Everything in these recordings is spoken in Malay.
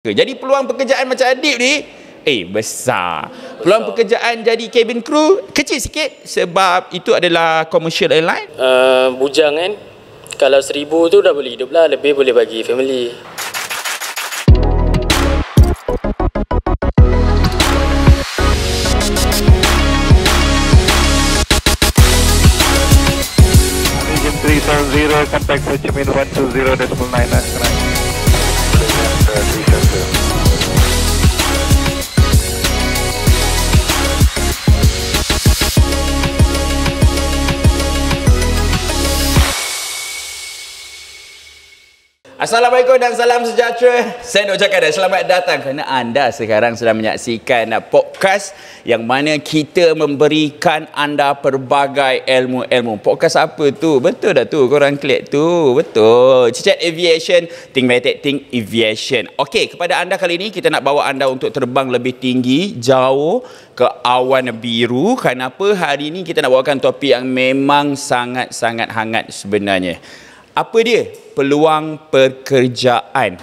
Jadi peluang pekerjaan macam Adib ni besar. Peluang pekerjaan jadi cabin crew kecil sikit sebab itu adalah commercial airline. Bujang kan, kalau 1,000 tu dah boleh hidup lah, lebih boleh bagi family. Agent 370, contact Ho Chi Minh 120.9. Assalamualaikum dan salam sejahtera. Saya nak ucapkan dan selamat datang kerana anda sekarang sedang menyaksikan podcast yang mana kita memberikan anda pelbagai ilmu-ilmu. Podcast apa tu? Betul dah tu, korang klik tu. Betul. Cicet Aviation, Think Matic, Think Aviation. Okey, kepada anda kali ini kita nak bawa anda untuk terbang lebih tinggi, jauh ke awan biru. Kenapa hari ini kita nak bawakan topik yang memang sangat-sangat hangat sebenarnya. Apa dia? Peluang pekerjaan.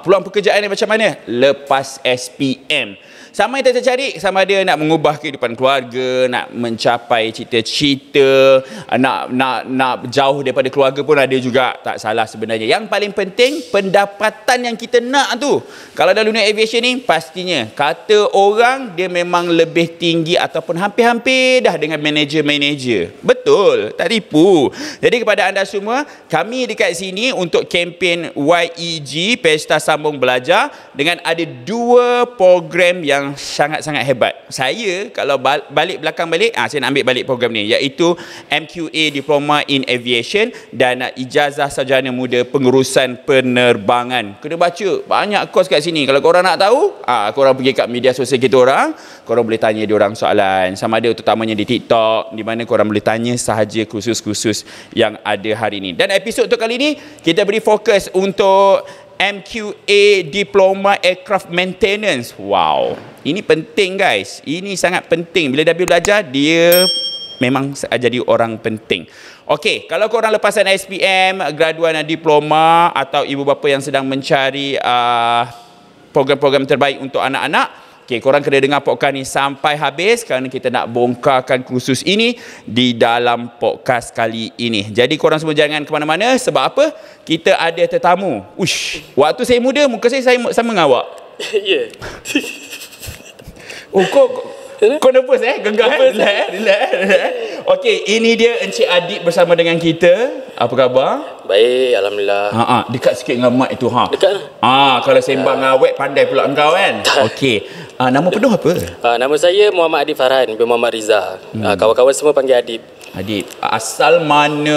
Peluang pekerjaan ni macam mana? Lepas SPM. Sama yang kita cari, sama ada nak mengubah kehidupan keluarga, nak mencapai cita-cita, nak jauh daripada keluarga pun ada juga. Tak salah sebenarnya. Yang paling penting, pendapatan yang kita nak tu. Kalau dalam dunia aviation ni, pastinya kata orang dia memang lebih tinggi ataupun hampir-hampir dah dengan manager-manager. Betul, tak tipu. Jadi kepada anda semua, kami dekat sini untuk kempen YEG, Pesta Sambung Belajar, dengan ada 2 program yang sangat-sangat hebat. Saya kalau balik belakang saya nak ambil balik program ni, iaitu MQA Diploma in Aviation dan Ijazah Sarjana Muda Pengurusan Penerbangan. Kena baca banyak kos kat sini. Kalau korang nak tahu, korang pergi kat media sosial kita orang, korang boleh tanya diorang soalan, sama ada terutamanya di TikTok, di mana korang boleh tanya sahaja khusus-khusus yang ada hari ini. Dan episod untuk kali ini kita beri fokus untuk MQA Diploma Aircraft Maintenance. Wow, ini penting guys. Ini sangat penting. Bila dah belajar, dia memang jadi orang penting. Okey, kalau korang lepasan SPM, graduan diploma, atau ibu bapa yang sedang mencari program-program terbaik untuk anak-anak, okey, korang kena dengar podcast ni sampai habis kerana kita nak bongkarkan khusus ini di dalam podcast kali ini. Jadi korang semua jangan ke mana-mana sebab apa? Kita ada tetamu. Waktu saya muda, muka saya sama dengan awak. Ya. Kau nervous Gegar relax. Okey, ini dia Encik Adib bersama dengan kita. Apa khabar? Baik, alhamdulillah. Dekat sikit dengan mic tu Dekat. Kalau sembang awet pandai pula engkau kan. Okey. Nama penuh apa? Nama saya Muhammad Adib Farhan bin Muhammad Riza. Kawan-kawan semua panggil Adib. Adib, asal mana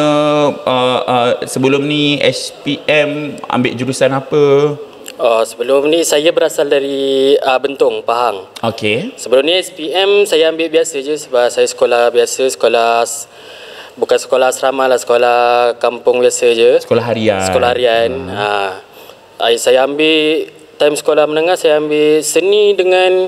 sebelum ni SPM ambil jurusan apa? Sebelum ni saya berasal dari Bentong, Pahang. Okey. Sebelum ni SPM saya ambil biasa je sebab saya sekolah biasa, bukan sekolah asrama lah, sekolah kampung biasa je. Sekolah harian. Sekolah harian. Saya ambil time sekolah menengah, saya ambil seni dengan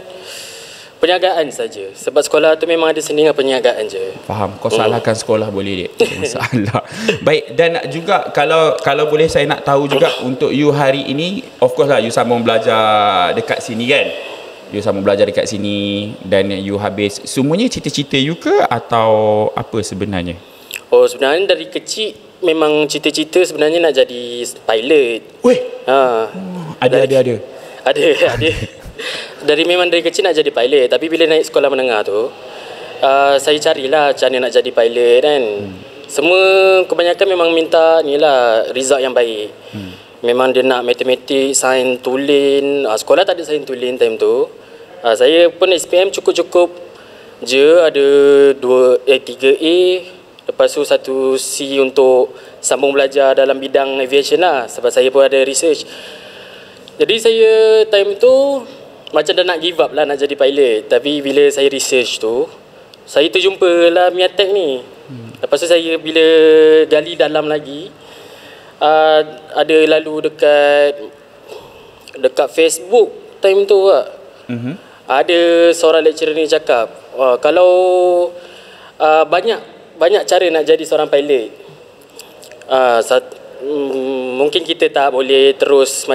perniagaan saja. Sebab sekolah tu memang ada seni dengan perniagaan je. Faham. Kau salahkan sekolah boleh dek. Masalah. Baik, dan juga kalau boleh saya nak tahu juga untuk you hari ini, of course lah you sambung belajar dekat sini kan. You sambung belajar dekat sini dan you habis. Semuanya cita-cita you ke atau apa sebenarnya? Sebenarnya dari kecil memang cita-cita sebenarnya nak jadi pilot. Ada. Memang dari kecil nak jadi pilot. Tapi bila naik sekolah menengah tu, saya carilah macam mana nak jadi pilot kan. Semua kebanyakan memang minta ni lah, result yang baik. Memang dia nak matematik, sains tulen. Sekolah tak ada sains tulen time tu. Saya pun SPM cukup-cukup je, ada 3A. Lepas tu 1C untuk sambung belajar dalam bidang aviation lah. Sebab saya pun ada research. Jadi saya time tu macam dah nak give up lah nak jadi pilot. Tapi bila saya research tu, saya terjumpa lah Miatek ni. Lepas tu saya bila gali dalam lagi, ada lalu dekat Facebook time tu lah. Ada seorang lecturer ni cakap, kalau banyak cara nak jadi seorang pilot. mungkin kita tak boleh terus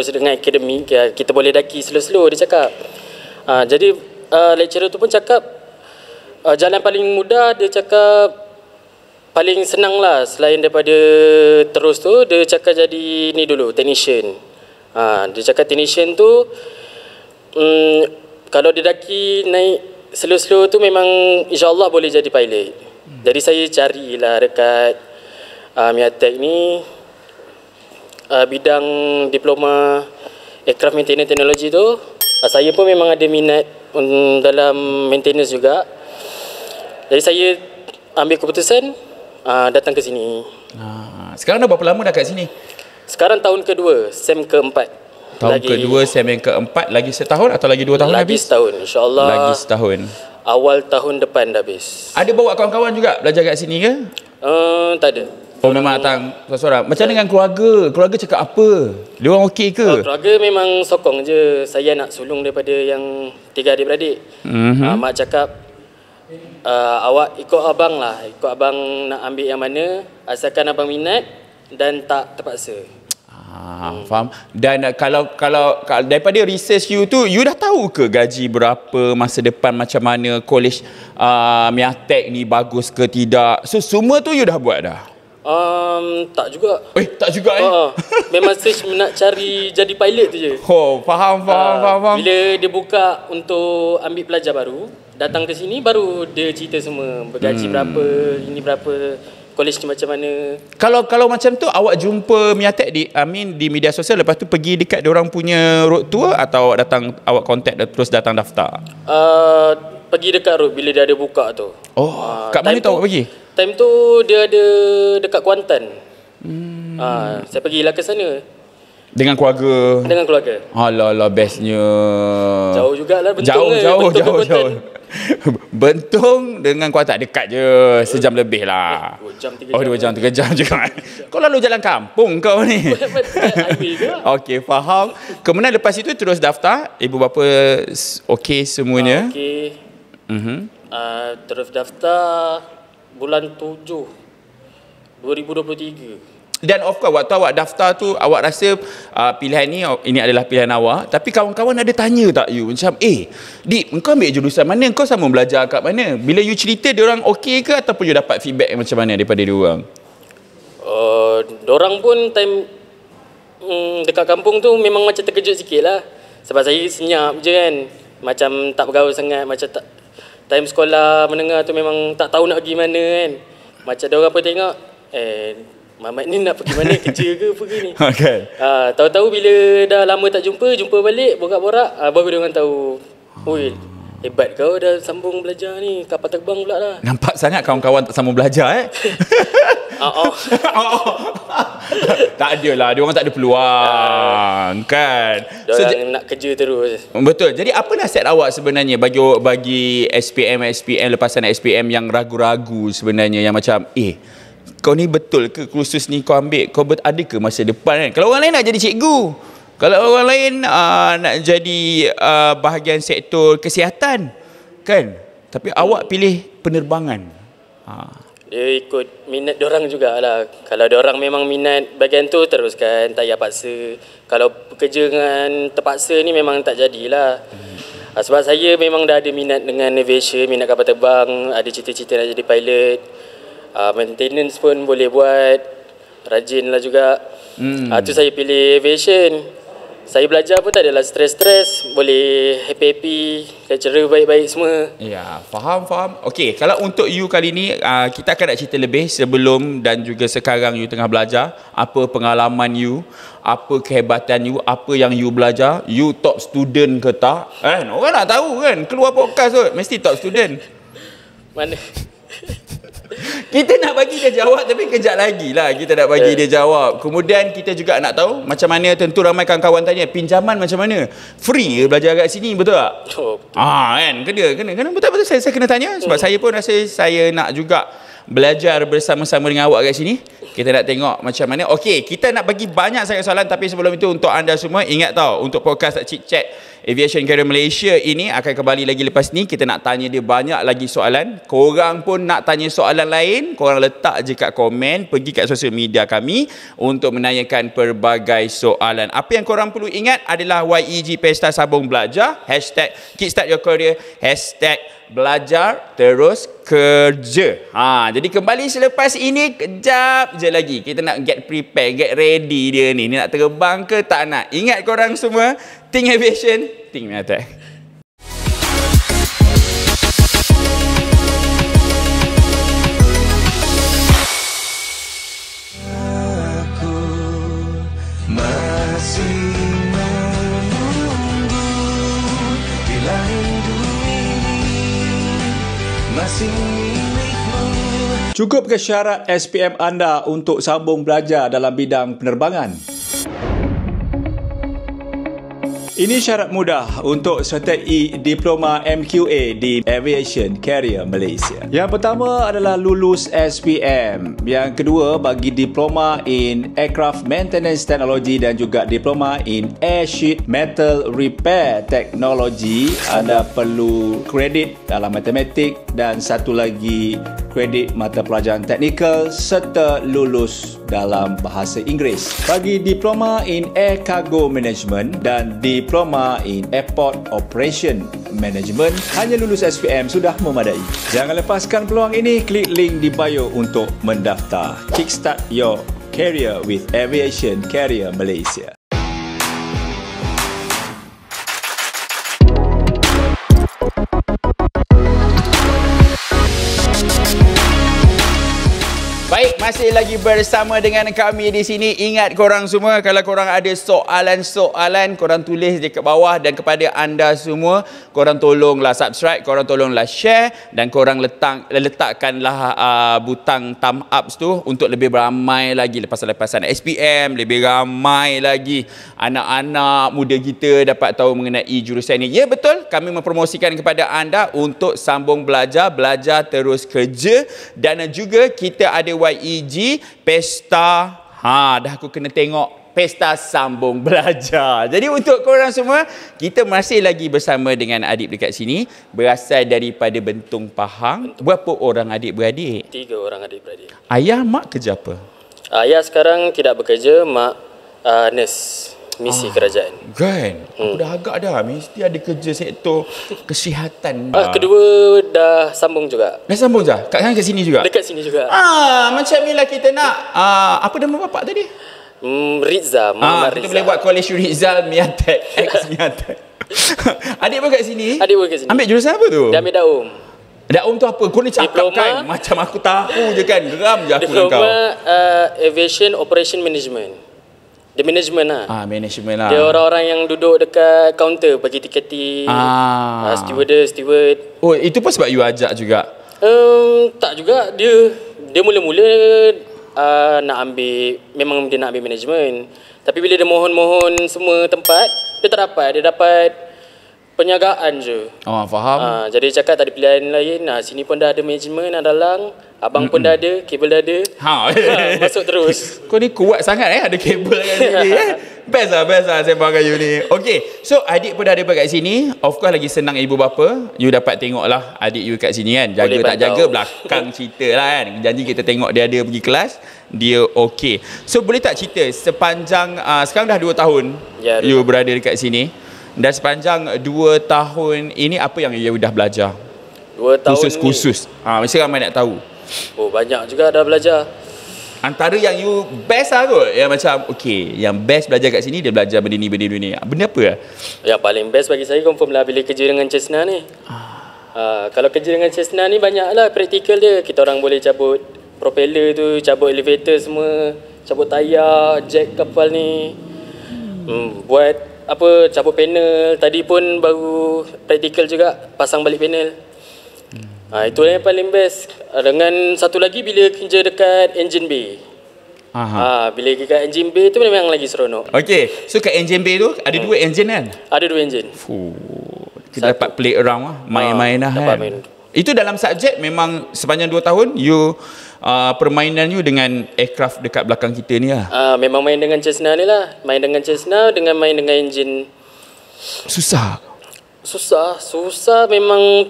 dengan akademik, kita boleh daki slow-slow, dia cakap. Jadi lecturer tu pun cakap jalan paling mudah, dia cakap paling senang lah selain daripada terus tu, dia cakap jadi ni dulu, technician. Dia cakap technician tu kalau dia daki naik slow-slow tu memang insyaAllah boleh jadi pilot. Jadi saya carilah dekat MIATEC ni bidang diploma aircraft maintenance technology tu. Saya pun memang ada minat dalam maintenance juga. Jadi saya ambil keputusan datang ke sini. Sekarang dah berapa lama dah kat sini? Sekarang tahun kedua, sem keempat. Tahun kedua, sem yang keempat. Lagi setahun atau lagi 2 tahun lagi habis? Setahun, insyaAllah. Lagi setahun. Awal tahun depan dah habis. Ada bawa kawan-kawan juga belajar kat sini ke? Tak ada. Oh, memang datang seorang-seorang. Macam dengan keluarga? Keluarga cakap apa? Dia orang okey ke? Keluarga memang sokong je. Saya nak sulung daripada yang 3 adik-beradik. Mak cakap, awak ikut abang lah. Ikut abang nak ambil yang mana, asalkan abang minat dan tak terpaksa. Faham. Dan kalau daripada research you tu, you dah tahu ke gaji berapa, masa depan macam mana, college MIATEC ni bagus ke tidak? So semua tu you dah buat dah? Tak juga. Tak juga Memang search nak cari jadi pilot tu je. Faham. Bila dia buka untuk ambil pelajar baru, datang ke sini baru dia cerita semua. Bergaji berapa, ini berapa, college ni macam mana. Kalau macam tu awak jumpa MIATEC di media sosial, lepas tu pergi dekat diorang punya road tour, atau awak datang, awak contact terus datang daftar? Pergi dekat road bila dia ada buka tu. Kat mana tu awak pergi? Time tu dia ada dekat Kuantan. Saya pergilah ke sana. Dengan keluarga? Dengan keluarga. Alah, bestnya. Jauh jugalah Bentong. Jauh. Bentung dengan Kuantan dekat je, sejam lebih lah. 2 jam, 3 2 jam, jam. 3 jam juga. Kau lalu jalan kampung kau ni. Okey, faham. Kemudian lepas itu terus daftar, ibu bapa okey semuanya? Okey. Terus daftar bulan 7 2023. Dan of course waktu awak daftar tu, awak rasa pilihan ini adalah pilihan awak, tapi kawan-kawan ada tanya tak you macam, Dik, engkau ambil jurusan mana, engkau sama belajar kat mana? Bila you cerita, diorang okey ke, ataupun you dapat feedback macam mana daripada diorang? Diorang pun time dekat kampung tu memang macam terkejut sikit lah, sebab saya senyap je kan, macam tak bergaul sangat, macam tak, time sekolah menengah tu memang tak tahu nak pergi mana kan. Macam diorang pun tengok, Mamat ni nak pergi mana, kerja ke pergi ni. Okay. Tahu-tahu bila dah lama tak jumpa balik, borak-borak, baru dia orang tahu, oi, hebat kau dah sambung belajar ni, kapal terbang pula dah. Nampak sangat kawan-kawan tak sambung belajar Tak adalah, dia orang tak ada peluang kan. Dia orang nak kerja terus. Betul. Jadi apa nasihat awak sebenarnya bagi SPM lepasan SPM yang ragu-ragu sebenarnya, yang macam kau ni betul ke kursus ni kau ambil, kau ada ke masa depan kan? Kalau orang lain nak jadi cikgu, kalau orang lain nak jadi bahagian sektor kesihatan kan, tapi awak pilih penerbangan. Dia ikut minat diorang jugalah. Kalau diorang memang minat bahagian tu, teruskan, tak payah paksa. Kalau bekerja dengan terpaksa ni memang tak jadilah. Sebab saya memang dah ada minat dengan aviation, minat kapal terbang, ada cita-cita nak jadi pilot. Maintenance pun boleh buat, rajin lah juga. Tu saya pilih aviation. Saya belajar pun tak adalah stres-stres, boleh happy-happy, lecturer baik-baik semua. Ya, faham. Okey, kalau untuk you kali ni, kita akan nak cerita lebih sebelum dan juga sekarang you tengah belajar. Apa pengalaman you, apa kehebatan you, apa yang you belajar. You top student ke tak? Orang nak tahu kan, keluar podcast tu mesti top student. Mana? Kita nak bagi dia jawab, tapi kejap lagi lah kita nak bagi dia jawab. Kemudian kita juga nak tahu macam mana, tentu ramai kawan-kawan tanya, pinjaman macam mana? Free ke belajar kat sini, betul tak? Betul. Kan, kena betul-betul saya kena tanya, sebab saya pun rasa saya nak juga belajar bersama-sama dengan awak kat sini. Kita nak tengok macam mana. Okey, kita nak bagi banyak sangat soalan, tapi sebelum itu untuk anda semua, ingat tau, untuk podcast Chit Chat Aviation Career Malaysia ini akan kembali lagi lepas ni. Kita nak tanya dia banyak lagi soalan. Korang pun nak tanya soalan lain, korang letak je kat komen, pergi kat sosial media kami untuk menanyakan pelbagai soalan. Apa yang korang perlu ingat adalah YEG Pesta Sambung Belajar, #Kickstart Your Career, #belajar terus kerja. Jadi kembali selepas ini, kejap je lagi. Kita nak get prepare, get ready dia ni. Ni nak terbang ke tak nak? Ingat korang semua, think aviation, think Miatek. Aku masih menunggu bila hidup ini masih milikmu. Cukup ke syarat SPM anda untuk sambung belajar dalam bidang penerbangan? Ini syarat mudah untuk sertai Diploma MQA di Aviation Career Malaysia. Yang pertama adalah lulus SPM. Yang kedua, bagi Diploma in Aircraft Maintenance Technology dan juga Diploma in Air Sheet Metal Repair Technology, anda perlu kredit dalam matematik dan satu lagi kredit mata pelajaran teknikal serta lulus dalam bahasa Inggeris. Bagi Diploma in Air Cargo Management dan Diploma in Airport Operation Management, hanya lulus SPM sudah memadai. Jangan lepaskan peluang ini, klik link di bio untuk mendaftar. Kickstart your career with Aviation Career Malaysia. Baik, masih lagi bersama dengan kami di sini. Ingat korang semua, kalau korang ada soalan-soalan, korang tulis di kat bawah, dan kepada anda semua, korang tolonglah subscribe, korang tolonglah share, dan korang letakkanlah butang thumb up tu untuk lebih ramai lagi lepasan-lepasan SPM, lebih ramai lagi anak-anak muda kita dapat tahu mengenai jurusan ini. Ya, betul, kami mempromosikan kepada anda untuk sambung belajar terus kerja, dan juga kita ada YEG Pesta, dah aku kena tengok, Pesta Sambung Belajar. Jadi untuk korang semua, kita masih lagi bersama dengan adik dekat sini, berasal daripada Bentong Pahang. Berapa orang adik-beradik? 3 orang adik-beradik. Ayah, mak kerja apa? Ayah sekarang tidak bekerja, mak nurse misi kerajaan. Kan? Aku dah agak dah, mesti ada kerja sektor kesihatan. Kedua dah sambung juga. Dah sambung je? Kat sini juga? Dekat sini juga. Macam inilah kita nak. Apa nama bapak tadi? Rizal, Muhammad kita Rizal. boleh buat koalisi Rizal Miatek, ex Miatek. Adik pun kat sini? Adik pun kat sini. Ambil jurusan apa tu? Dia ambil Daum. Daum tu apa? Kau ni cakap Diploma, kan macam aku tahu je kan. Geram je aku dengan kau. Diploma Aviation Operation Management. Dia management lah. Management lah. Dia orang-orang yang duduk dekat kaunter bagi tiketing. Steward. Oh, itu pun sebab you ajak juga? Tak juga. Dia mula-mula nak ambil, memang dia nak ambil management. Tapi bila dia mohon-mohon semua tempat, dia tak dapat. Dia dapat penjagaan je. Faham. Jadi dia cakap tak ada pilihan lain. Sini pun dah ada management, ada lang. Abang pun dah ada, kabel dah ada. Masuk terus. Kau ni kuat sangat ada kabel kat sini. Best lah saya pakai you ni. Okay, so adik pun dah ada kat sini. Of course lagi senang ibu bapa. You dapat tengok lah adik you kat sini kan. Jaga boleh tak pantau. jaga belakang cerita lah kan. Janji kita tengok dia ada pergi kelas, dia okay. So boleh tak cerita sepanjang, sekarang dah 2 tahun Ya, you berada dekat sini. Dan sepanjang 2 tahun ini, apa yang you dah belajar? 2 tahun Khusus. Mesti ramai nak tahu. Banyak juga dah belajar. Antara yang you best lah kot, yang macam okay, yang best belajar kat sini, dia belajar benda ni. Benda apa lah? Yang paling best bagi saya confirm lah bila kerja dengan Cessna ni. Kalau kerja dengan Cessna ni banyak lah praktikal dia. Kita orang boleh cabut propeller tu, cabut elevator semua, cabut tayar, jack kapal ni. Buat cabut panel. Tadi pun baru praktikal juga, pasang balik panel. Itu yang paling best. Dengan satu lagi bila kerja dekat engine bay. Bila dekat engine bay tu memang lagi seronok. Okay, so kat engine bay tu ada 2 engine kan? Ada 2 engine. Kita dapat play around lah, main-main lah dapat kan. main. Itu dalam subjek memang sepanjang 2 tahun you permainan you dengan aircraft dekat belakang kita ni lah. Memang main dengan Cessna ni lah. Main dengan Cessna dengan main dengan enjin. Susah Memang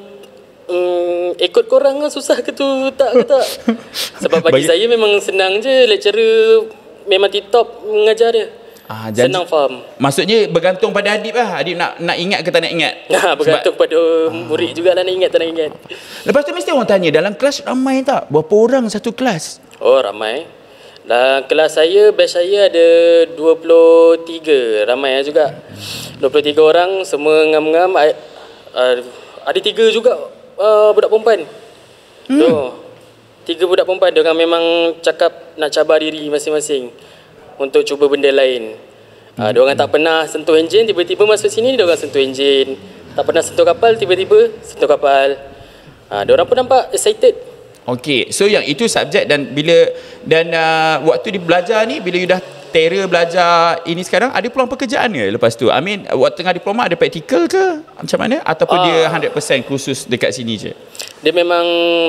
ikut korang lah susah ke tu tak ke tak. Sebab bagi saya memang senang je. Lecturer memang tip-top mengajar dia. Senang faham. Maksudnya bergantung pada Adib lah. Adib nak ingat ke tak nak ingat? Bergantung pada murid jugalah nak ingat tak nak ingat. Lepas tu mesti orang tanya, dalam kelas ramai tak? Berapa orang satu kelas? Oh, ramai. Dalam kelas saya, batch saya ada 23. Ramai lah juga. 23 orang, semua ngam-ngam. Ada 3 juga budak perempuan. 3 budak perempuan. Diorang memang cakap nak cabar diri masing-masing untuk cuba benda lain. Diorang tak pernah sentuh enjin, tiba-tiba masuk sini diorang sentuh enjin. Tak pernah sentuh kapal, tiba-tiba sentuh kapal. Diorang pun nampak excited. Okey, so yang itu subjek dan waktu di belajar ni, bila you dah terror belajar ini sekarang, ada peluang pekerjaan ke lepas tu? I mean, waktu tengah diploma ada praktikal ke? Macam mana? Ataupun dia 100% khusus dekat sini je? Dia memang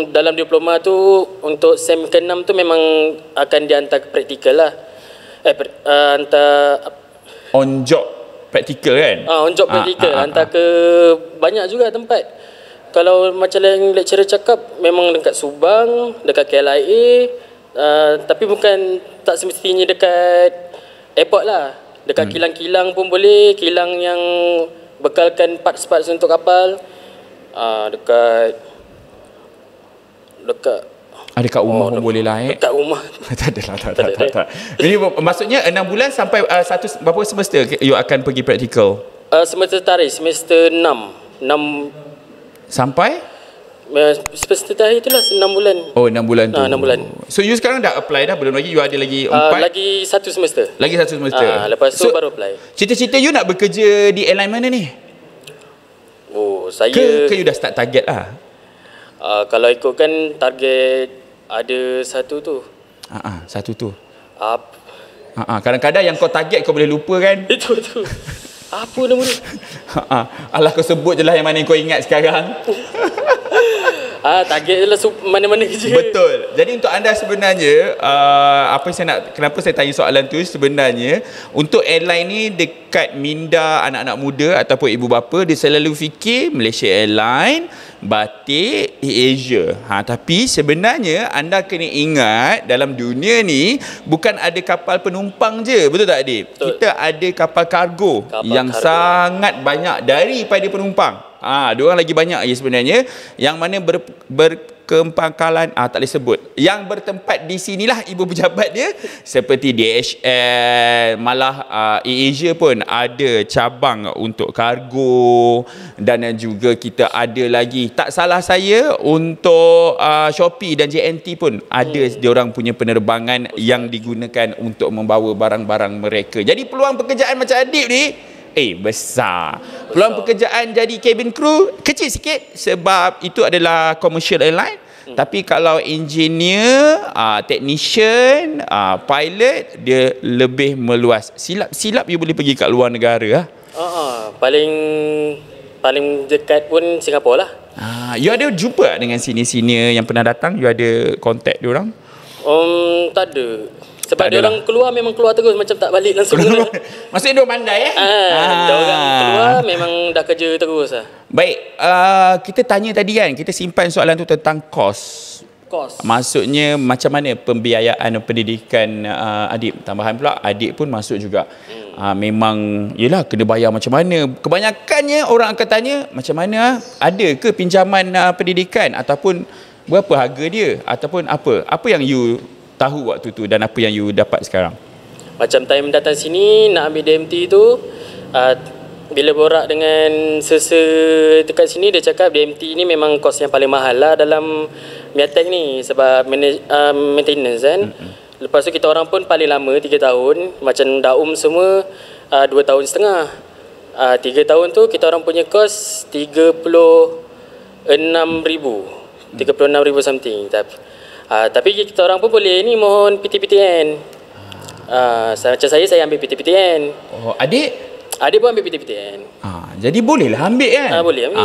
dalam diploma tu, untuk SEM ke-6 tu memang akan dihantar ke praktikal lah. Hantar on job praktikal kan? On job praktikal. Hantar ke banyak juga tempat. Kalau macam yang lecturer cakap, memang dekat Subang, dekat KLIA, tapi bukan tak semestinya dekat airport lah. Dekat kilang-kilang pun boleh, kilang yang bekalkan parts-parts untuk kapal. Dekat rumah pun boleh lah Dekat rumah. tak. Ini maksudnya 6 bulan sampai berapa semester you akan pergi praktikal? Semester tarikh, semester 6 sampai? Semester tarikh itulah 6 bulan. Oh, 6 bulan tu. 6 bulan. So you sekarang dah apply dah? Belum lagi? You ada lagi 4? Lagi 1 semester. Lagi 1 semester. Lepas tu baru apply. Cita-cita you nak bekerja di airline mana ni? Oh, saya ke you dah start target lah? Kalau ikutkan target ada satu tu. Satu tu. Kadang-kadang yang kau target kau boleh lupa kan? Itu. Apa nama dia? Alah, kau sebut je lah yang mana yang kau ingat sekarang. Target je lah mana-mana je. Betul. Jadi untuk anda sebenarnya, kenapa saya tanya soalan tu, sebenarnya untuk airline ni dekat minda anak-anak muda ataupun ibu bapa, dia selalu fikir Malaysia Airline, Batik, AirAsia. Tapi sebenarnya anda kena ingat, dalam dunia ni bukan ada kapal penumpang je, betul tak Adib? Betul. Kita ada kapal kargo yang sangat banyak daripada penumpang. Diorang lagi banyak lagi sebenarnya, yang mana berkepangkalan, tak boleh sebut, yang bertempat di sinilah ibu pejabat dia, seperti DHL, malah AirAsia pun ada cabang untuk kargo, dan juga kita ada lagi, tak salah saya, untuk Shopee dan JNT pun ada diorang punya penerbangan yang digunakan untuk membawa barang-barang mereka. Jadi peluang pekerjaan macam Adib ni besar. Peluang pekerjaan jadi cabin crew kecil sikit sebab itu adalah commercial airline. Tapi kalau engineer, technician, pilot, dia lebih meluas. Silap you boleh pergi kat luar negara lah. Paling dekat pun Singapura lah. You ada jumpa dengan senior-senior yang pernah datang? You ada contact diorang? Tak ada. Sebab dia orang keluar memang keluar terus, macam tak balik langsung. Maksudnya dia pandai dia orang keluar memang dah kerja terus lah. Baik, kita tanya tadi kan, kita simpan soalan tu tentang kos. Maksudnya macam mana pembiayaan pendidikan Adib? Tambahan pula, Adib pun masuk juga. Memang yelah, kena bayar macam mana. Kebanyakannya orang akan tanya, macam mana, ada ke pinjaman pendidikan, ataupun berapa harga dia, ataupun apa yang you tahu waktu tu dan apa yang you dapat sekarang? Macam time datang sini nak ambil DMT tu, bila borak dengan dekat sini, dia cakap DMT ni memang kos yang paling mahal lah dalam Miatek ni, sebab maintenance kan. Lepas tu kita orang pun paling lama 3 tahun, macam Daum semua 2 tahun setengah. 3 tahun tu kita orang punya kos 36,000 something. Tapi kita orang pun boleh ni mohon PTPTN. Macam saya ambil PTPTN. Adik? Dia pun ambil PTPTN. Jadi bolehlah ambil kan? Boleh ambil.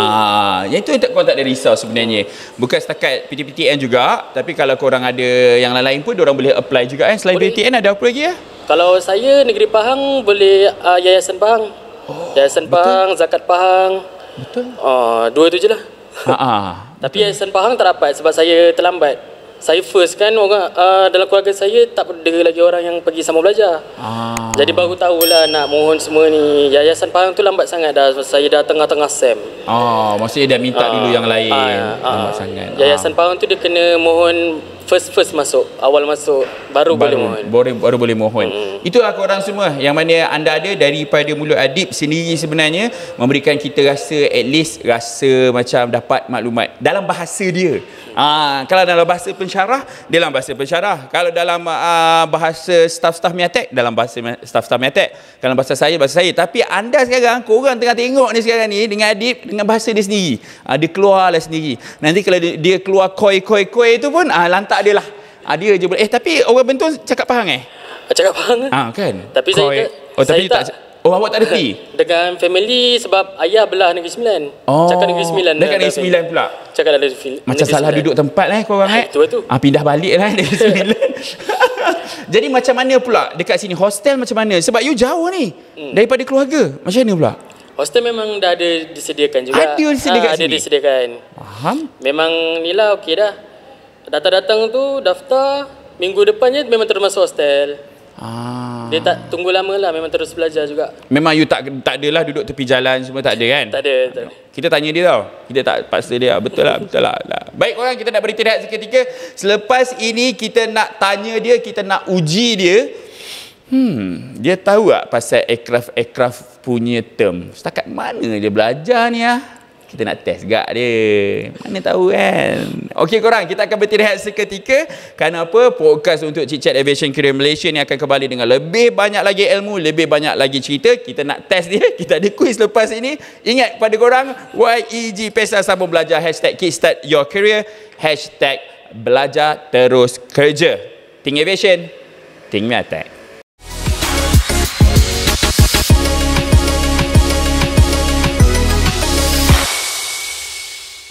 Yang itu korang tak ada risau sebenarnya. Bukan setakat PTPTN juga, tapi kalau korang ada yang lain-lain pun diorang boleh apply juga kan. Selain Boleh. PTPTN ada apa lagi ya? Kalau saya Negeri Pahang boleh Yayasan Pahang. Yayasan Pahang, Zakat Pahang. Betul. Dua tu je lah. Tapi Yayasan Pahang tak dapat sebab saya terlambat. Saya first kan, orang dalam keluarga saya tak ada lagi orang yang pergi sama belajar. Jadi baru tahulah nak mohon semua ni. Yayasan Pahang tu lambat sangat dah. Saya dah tengah-tengah SEM. Maksudnya dah minta dulu yang lain. Lambat sangat. Yayasan Pahang tu dia kena mohon first masuk, awal masuk baru boleh mohon. Baru boleh mohon. Itulah korang semua yang mana anda ada daripada mulut Adib sendiri sebenarnya memberikan kita rasa, at least rasa macam dapat maklumat dalam bahasa dia. Kalau dalam bahasa pensyarah, dalam bahasa pensyarah. Kalau dalam bahasa staf-staf Miatek, dalam bahasa staf-staf Miatek. Kalau bahasa saya. Tapi anda sekarang, korang tengah tengok ni sekarang ni dengan Adib, dengan bahasa dia sendiri. Dia keluarlah sendiri. Nanti kalau dia keluar koi tu pun, lantak dia lah. Dia je boleh. Tapi orang Bentong cakap Pahang Cakap Pahang kan? Tapi koi. saya tak. Awak tak reti? Dengan family sebab ayah belah Negeri Sembilan. Cakap Negeri Sembilan. Dekat Negeri Sembilan pula. Cakap ada macam salah duduk tempat korang Itu. pindah balik lah Negeri Sembilan. Jadi macam mana pula dekat sini? Hostel macam mana? Sebab you jauh ni daripada keluarga. Macam mana pula? Hostel memang dah ada disediakan juga. Ada disediakan sini? Ada disediakan. Faham? Memang ni lah okey dah. Datang-datang tu daftar, minggu depannya memang terus masuk hostel. Dia tak tunggu lama lah, memang terus belajar juga. Memang you tak adalah duduk tepi jalan semua, tak ada kan? Tak ada. Kita tanya dia tau. Kita tak paksa dia. Betul lah. Baik korang, kita nak beristirahat seketika. Selepas ini kita nak tanya dia, kita nak uji dia. Dia tahu tak pasal aircraft punya term? Setakat mana dia belajar ni Kita nak test gak dia. Mana tahu kan. Okey korang, kita akan beristirahat seketika. Kenapa? Podcast untuk Chit Chat Aviation Career Malaysia ni akan kembali dengan lebih banyak lagi ilmu, lebih banyak lagi cerita. Kita nak test dia. Kita ada quiz lepas ini. Ingat pada korang, YEG Pesta Sambung Belajar, #Kickstart Your Career, #Belajar Terus Kerja. Think Aviation, Think Miatek.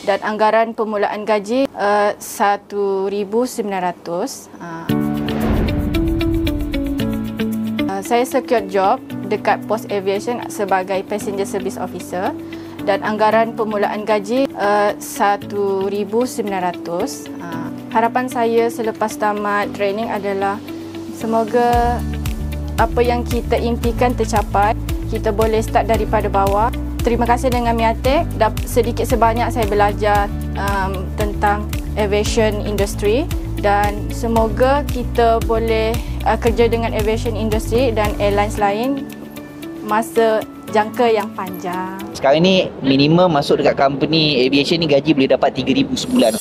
Dan anggaran permulaan gaji 1,900. Saya secured job dekat Post Aviation sebagai Passenger Service Officer dan anggaran permulaan gaji 1,900. Harapan saya selepas tamat training adalah semoga apa yang kita impikan tercapai. Kita boleh start daripada bawah. Terima kasih dengan Miatek. Sedikit sebanyak saya belajar tentang aviation industry dan semoga kita boleh kerja dengan aviation industry dan airlines lain masa jangka yang panjang. Sekarang ni minimum masuk dekat company aviation ni gaji boleh dapat 3,000 sebulan.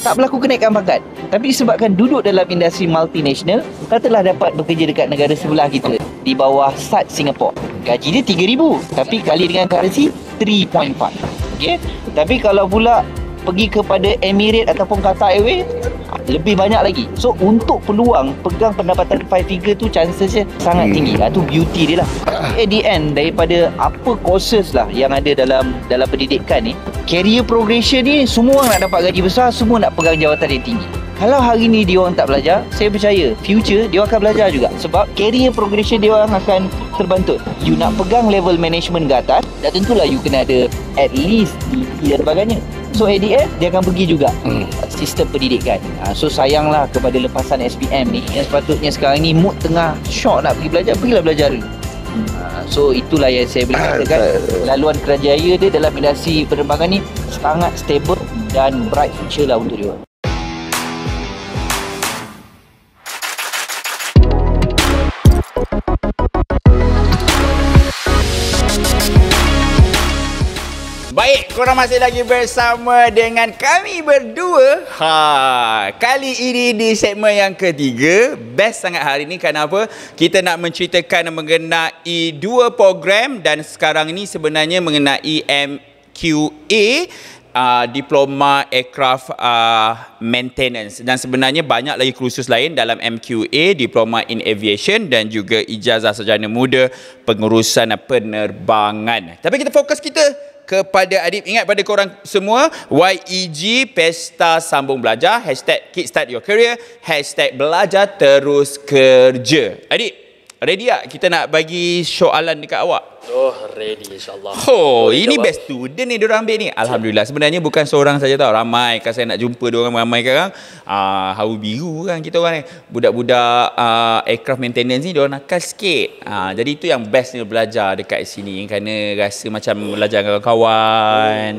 Tak berlaku kenaikan pangkat. Tapi disebabkan duduk dalam industri multinational, katalah dapat bekerja dekat negara sebelah kita di bawah SAT Singapore. Gaji dia 3,000 tapi kali dengan currency 3.5. Okey. Tapi kalau pula pergi kepada Emirates ataupun Qatar Airways, lebih banyak lagi. So untuk peluang pegang pendapatan 5 figure tu chancesnya sangat tinggi. Itu beauty dia lah. At the end daripada apa courses lah yang ada dalam pendidikan ni, career progression ni semua orang nak dapat gaji besar, semua nak pegang jawatan yang tinggi. Kalau hari ni dia orang tak belajar, saya percaya future dia akan belajar juga. Sebab career progression dia orang akan terbantut. You nak pegang level management ke atas, dah tentulah you kena ada at least DP dan sebagainya. So at the end, dia akan pergi juga sistem pendidikan. So sayanglah kepada lepasan SPM ni, yang sepatutnya sekarang ni mood tengah shock nak pergi belajar, pergilah belajar dulu. So itulah yang saya boleh katakan, laluan kerjaya dia dalam industri penerbangan ni sangat stable dan bright future lah untuk dia. Baik, korang masih lagi bersama dengan kami berdua. Kali ini di segmen yang ketiga, best sangat hari ini. Kenapa? Kita nak menceritakan mengenai dua program dan sekarang ini sebenarnya mengenai MQA Diploma Aircraft Maintenance, dan sebenarnya banyak lagi kursus lain dalam MQA, Diploma in Aviation, dan juga ijazah sarjana muda pengurusan penerbangan. Tapi kita fokus kepada Adib. Ingat pada korang semua, YEG Pesta Sambung Belajar, #Kickstart Your Career, #Belajar Terus Kerja. Adib, ready tak kita nak bagi soalan dekat awak? Oh, ready insyaAllah. Oh, Boleh ini jawab. best student ni diorang ambil ni. Alhamdulillah. Sebenarnya bukan seorang saja tau. Ramai. Kan saya nak jumpa diorang ramai sekarang. Hawa biru kan kita orang ni. Budak-budak aircraft maintenance ni diorang nakal sikit. Jadi itu yang bestnya belajar dekat sini. Kerana rasa macam belajar dengan kawan.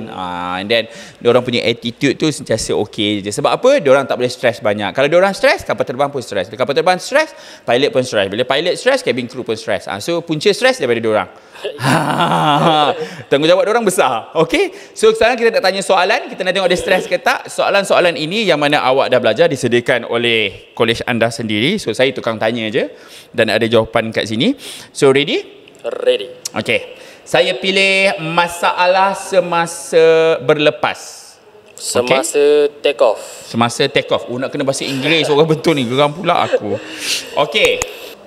And then diorang punya attitude tu sentiasa okey je. Sebab apa? Diorang tak boleh stress banyak. Kalau diorang stress, kapal terbang pun stress. Bila kapal terbang stress, pilot pun stress. Bila pilot stress, cabin crew pun stress. So punca stress daripada diorang. Tanggungjawab diorang besar. Okey. So sekarang kita nak tanya soalan. Kita nak tengok dia stres ke tak. Soalan-soalan ini yang mana awak dah belajar disediakan oleh kolej anda sendiri. So saya tukang tanya je. Dan ada jawapan kat sini. So ready? Ready. Okey. Saya pilih masalah semasa berlepas. Semasa take off. Semasa take off. Nak kena bahasa Inggeris orang betul ni. Geram pula aku. Okey.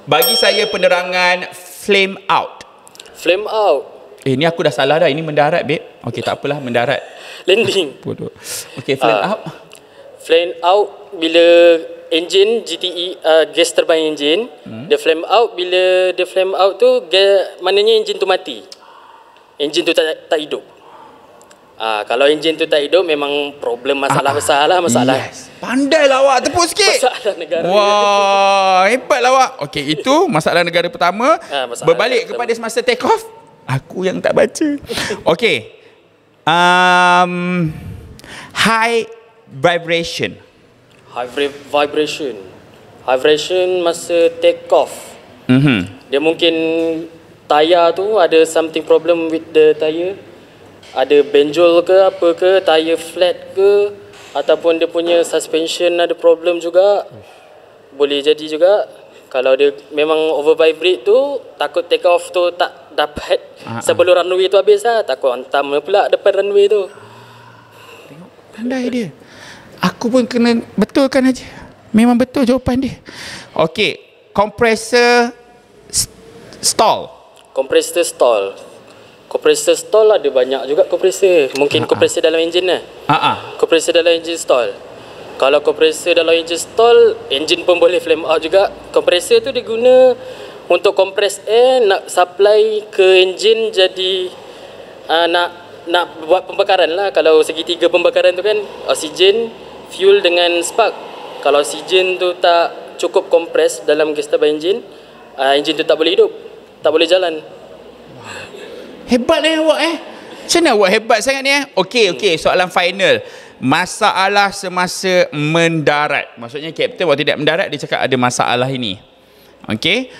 Bagi saya penerangan flame out. Flame out. Ni aku dah salah dah. Ini mendarat, babe. Okey, tak apalah, mendarat. Landing. Bodoh. Okey, flame out. Flame out bila engine GTE, gas turbine engine. Dia flame out bila dia flame out tu, maknanya engine tu mati. Engine tu tak hidup. Kalau engine tu tak hidup, memang problem masalah besar lah. Masalah. Yes. Pandai lah awak. Tepuk sikit. Masalah negara. Wah, hebat lah awak. Okey, itu masalah negara pertama. Masalah Berbalik negara kepada semasa take off. Aku yang tak baca. Okey. High vibration. Vibration masa take off. Dia mungkin tayar tu ada something problem with the tire. Ada benjol ke apa ke, tire flat ke, ataupun dia punya suspension ada problem juga. Boleh jadi juga. Kalau dia memang over vibrate tu, takut take off tu tak dapat sebelum runway tu habis lah. Takut hantam pula depan runway tu. Tengok, pandai dia. Aku pun kena betulkan aja. Memang betul jawapan dia. Okey, compressor stall. Compressor stall ada banyak juga kompresor. Mungkin kompresor dalam enjin lah. Kompresor dalam enjin stall. Kalau kompresor dalam enjin stall, enjin pun boleh flame out juga. Kompresor tu diguna untuk compress air, nak supply ke enjin, jadi nak buat pembakaran lah. Kalau segitiga pembakaran tu kan, oksigen, fuel dengan spark. Kalau oksigen tu tak cukup kompres dalam gas turbine enjin, enjin tu tak boleh hidup, tak boleh jalan. Hebat awak Macam mana awak hebat sangat ni Okey, soalan final. Masalah semasa mendarat. Maksudnya kapten waktu tidak mendarat, dia cakap ada masalah ini. Okey.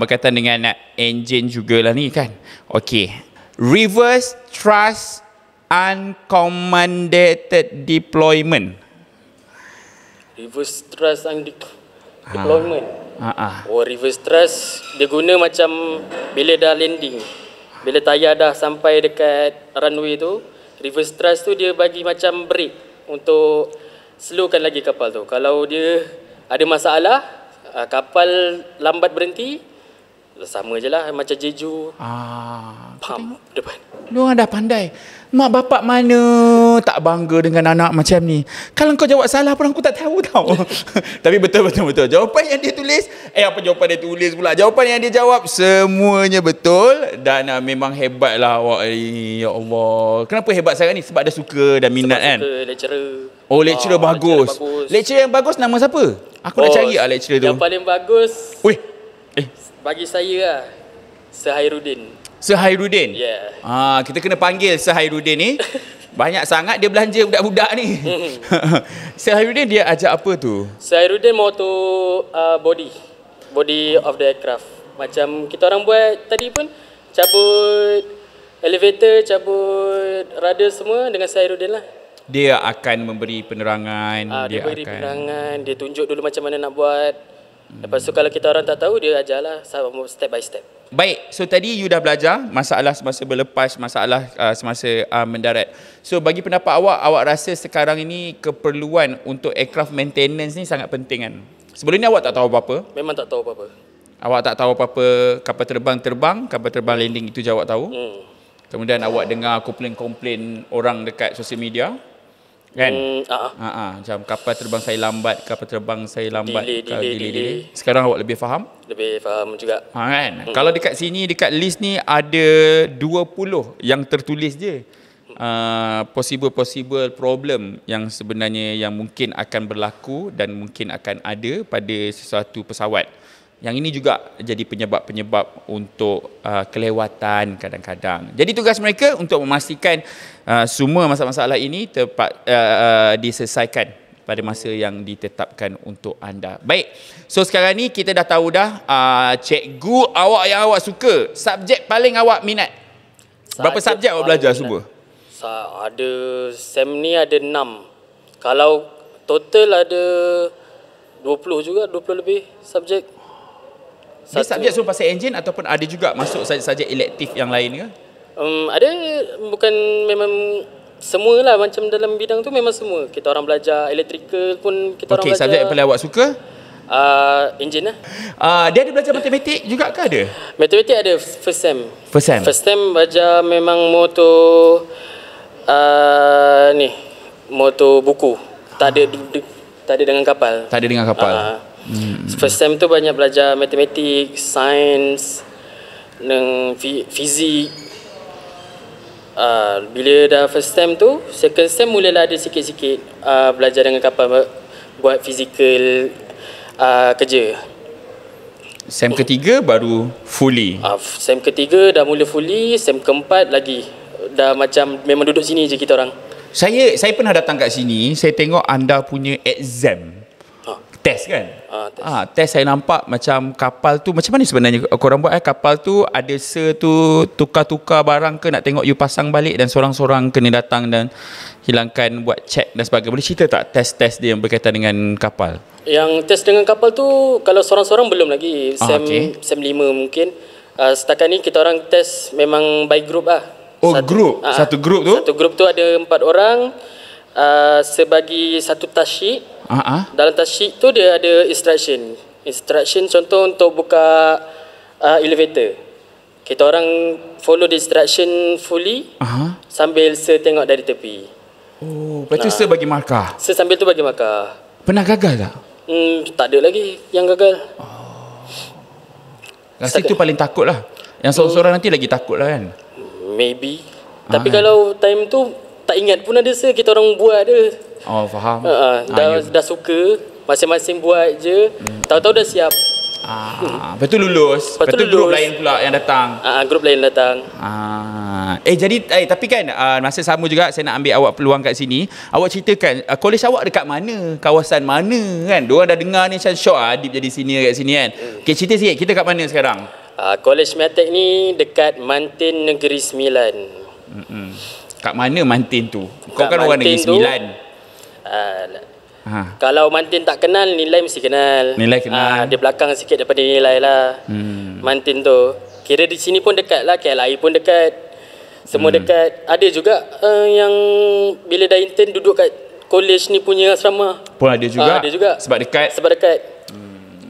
Berkaitan dengan enjin jugalah ni kan. Okey. Reverse thrust uncommanded deployment. Reverse thrust deployment. Reverse thrust dia guna macam bila dah landing. Bila tayar dah sampai dekat runway tu, reverse thrust tu dia bagi macam break untuk slowkan lagi kapal tu. Kalau dia ada masalah, kapal lambat berhenti, sama je lah macam Jeju. Pump depan. Diorang dah pandai. Mak bapak mana tak bangga dengan anak macam ni. Kalau kau jawab salah pun aku tak tahu tau. Tapi betul. Jawapan yang dia tulis, apa jawapan dia tulis pula. Jawapan yang dia jawab semuanya betul. Dan memang hebat lah awak ni. Ya Allah. Kenapa hebat sangat ni? Sebab dia suka dan minat kan? Suka lecturer. Oh, lecturer bagus. Lecturer yang bagus nama siapa? Aku nak cari lah lecturer tu. Yang paling bagus bagi saya lah, Sehairuddin. Yeah. Kita kena panggil Sehairuddin ni. Banyak sangat dia belanja budak-budak ni. Sehairuddin dia ajar apa tu? Sehairuddin motor body of the aircraft. Macam kita orang buat tadi pun, cabut elevator, cabut rudder semua dengan Sehairuddin lah. Dia akan memberi penerangan. Dia beri penerangan. Dia tunjuk dulu macam mana nak buat. Lepas tu kalau kita orang tak tahu, dia ajarlah step by step. Baik, so tadi you dah belajar masalah semasa berlepas, masalah semasa mendarat. So bagi pendapat awak rasa sekarang ini keperluan untuk aircraft maintenance ni sangat penting kan? Sebelum ni awak tak tahu apa-apa? Memang tak tahu apa-apa. Awak tak tahu apa-apa, kapal terbang landing, itu je awak tahu. Kemudian awak dengar komplain-komplain orang dekat sosial media. Kan? Macam kapal terbang saya lambat, delay. Sekarang awak lebih faham? Lebih faham juga. Kan? Kalau dekat sini, dekat list ni ada 20 yang tertulis je. Possible problem yang sebenarnya yang mungkin akan berlaku dan mungkin akan ada pada sesuatu pesawat. Yang ini juga jadi penyebab-penyebab untuk kelewatan kadang-kadang. Jadi tugas mereka untuk memastikan semua masalah-masalah ini diselesaikan pada masa yang ditetapkan untuk anda. Baik, so sekarang ni kita dah tahu dah cikgu awak yang awak suka, subjek paling awak minat. Berapa subjek awak belajar semua? Ada SEM ni ada 6. Kalau total ada 20 juga, 20 lebih subjek. Dia subjek semua pasal enjin ataupun ada juga masuk subjek elektif yang lain ke? Ada, bukan memang semualah, macam dalam bidang tu memang semua. Kita orang belajar electrical pun kita orang belajar. Subjek yang paling awak suka? Enjin lah. Dia ada belajar matematik juga ke ada? Matematik ada first sem. First sem belajar memang motor motor buku. Tak ada dengan kapal. Tak ada dengan kapal. First sem tu banyak belajar matematik, sains dan fizik. Bila dah first sem tu, second sem mulalah ada sikit-sikit belajar dengan kapal, buat fizikal kerja. Sem ketiga baru fully. Sem ketiga dah mula fully, sem keempat lagi dah macam memang duduk sini je kita orang. Saya pernah datang kat sini, saya tengok anda punya exam. Test kan? Test saya nampak macam kapal tu, macam mana sebenarnya korang buat kapal tu ada tu tukar-tukar barang ke, nak tengok you pasang balik dan seorang-seorang kena datang dan hilangkan, buat check dan sebagainya. Boleh cerita tak test-test dia yang berkaitan dengan kapal? Yang test dengan kapal tu kalau seorang-seorang belum lagi, sem 5 mungkin. Setakat ni kita orang test memang by group lah. Group? Satu group tu? Satu group tu ada 4 orang. Sebagi satu task sheet. Dalam task sheet tu dia ada instruction contoh untuk buka elevator. Kita orang follow the instruction fully sambil tengok dari tepi. Lepas tu bagi markah? Sambil tu bagi markah. Pernah gagal tak? Tak ada lagi yang gagal. Rasa itu paling takut lah. Yang seorang-seorang nanti lagi takut lah kan? Maybe. Tapi kalau time tu tak ingat pun ada kita orang buat dia. Faham. Dah suka, masing-masing buat je. Tahu-tahu dah siap. Lepas tu lulus. Lepas tu grup lain pula yang datang. Grup lain datang. Tapi kan masa sama juga saya nak ambil awak peluang kat sini. Awak ceritakan college awak dekat mana, kawasan mana kan? Diorang dah dengar ni macam syok Adib jadi senior kat sini kan. Okay, cerita sikit, kita kat mana sekarang? College Miatek ni dekat Mantin Negeri Sembilan. Kat mana Mantin tu? Kau kan orang Negeri Sembilan. Kalau Mantin tak kenal, Nilai mesti kenal. Nilai kenal. Dia belakang sikit daripada Nilai lah. Mantin tu. Kira di sini pun dekat lah. KLI pun dekat. Semua dekat. Ada juga yang bila dah intern duduk kat college ni punya asrama. Pun ada juga? Ada juga. Sebab dekat? Sebab dekat.